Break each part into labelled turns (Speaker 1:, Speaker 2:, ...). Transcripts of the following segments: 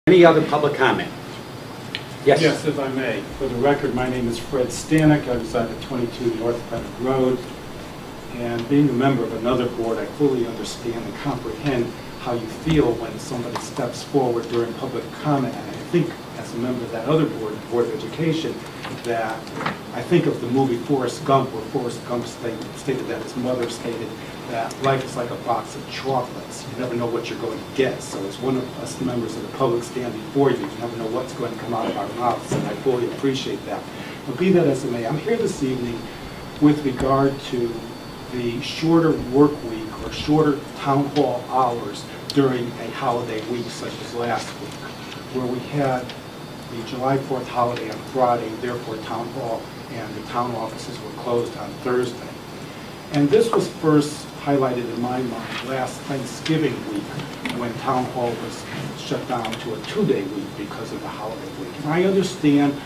Speaker 1: Any other public comment? Yes.
Speaker 2: Yes, if I may. For the record, my name is Fred Stanek. I reside at 22 North Bennet Road. And being a member of another board, I fully understand and comprehend how you feel when somebody steps forward during public comment. And I think, as a member of that other board, the Board of Education, that I think of the movie Forrest Gump, where Forrest Gump stated that his mother stated that life is like a box of chocolates. You never know what you're going to get. So as one of us members of the public stand before you, you never know what's going to come out of our mouths, and I fully appreciate that. But be that as it may, I'm here this evening with regard to the shorter work week or shorter town hall hours during a holiday week such as last week, where we had the July 4th holiday on Friday, therefore town hall and the town offices were closed on Thursday. And this was first highlighted in my mind last Thanksgiving week when town hall was shut down to a 2-day week because of the holiday week. And I understand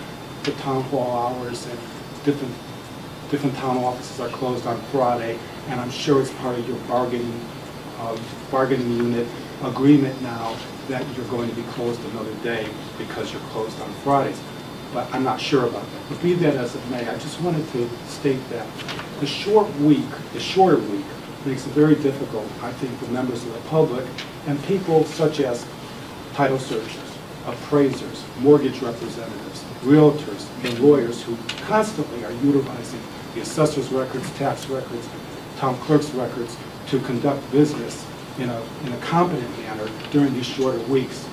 Speaker 2: the town hall hours and different town offices are closed on Friday, and I'm sure it's part of your bargaining unit agreement now that you're going to be closed another day because you're closed on Fridays. But I'm not sure about that. But be that as it may, I just wanted to state that the shorter week, makes it very difficult, I think, for members of the public and people such as title searchers, appraisers, mortgage representatives, realtors, and lawyers who constantly are utilizing the assessor's records, tax records, town clerk's records to conduct business in a competent manner during these shorter weeks.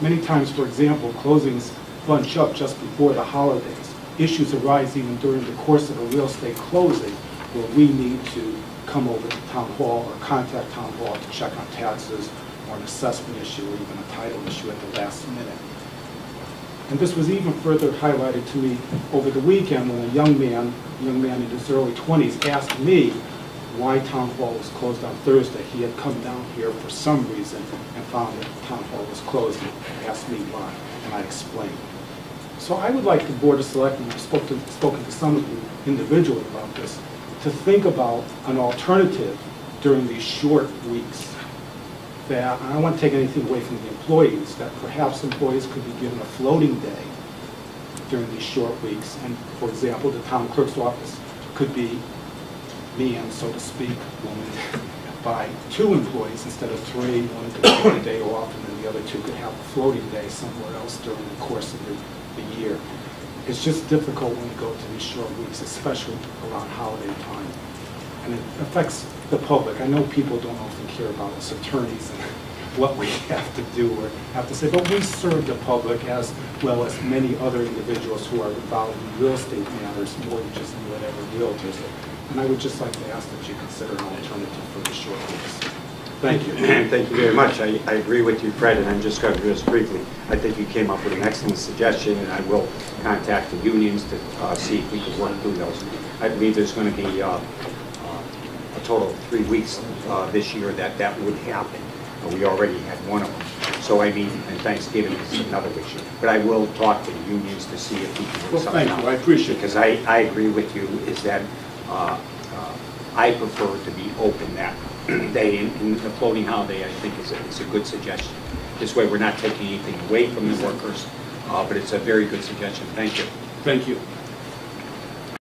Speaker 2: Many times, for example, closings bunch up just before the holidays. Issues arise even during the course of a real estate closing where we need to come over to town hall or contact town hall to check on taxes or an assessment issue or even a title issue at the last minute. And this was even further highlighted to me over the weekend when a young man in his early 20s asked me why town hall was closed on Thursday. He had come down here for some reason and found that town hall was closed and asked me why, and I explained. So I would like the Board of Selectmen, I've spoken to some of you individually about this, to think about an alternative during these short weeks. That, I don't want to take anything away from the employees, that perhaps employees could be given a floating day during these short weeks. And for example, the town clerk's office could be manned, so to speak, by 2 employees instead of 3. One could take a day off, and then the other 2 could have a floating day somewhere else during the course of the year. It's just difficult when you go to these short weeks, especially around holiday time. And it affects the public. I know people don't often care about us attorneys and what we have to do or have to say, but we serve the public as well as many other individuals who are involved in real estate matters, mortgages and whatever, realtors. And I would just like to ask that you consider an alternative for the short weeks. Thank you.
Speaker 1: Thank you very much. I agree with you, Fred, and I'm just going to do this briefly. I think you came up with an excellent suggestion, and I will contact the unions to see if we can work through those. I believe there's going to be a total of 3 weeks this year that would happen. We already had one of them. So I mean, and Thanksgiving is another issue. But I will talk to the unions to see if we can work something out.
Speaker 2: Thank you. I appreciate it.
Speaker 1: Because I agree with you, is that I prefer to be open that day, and the floating holiday I think is a good suggestion. This way we're not taking anything away from the workers, but it's a very good suggestion. Thank you.
Speaker 2: Thank you.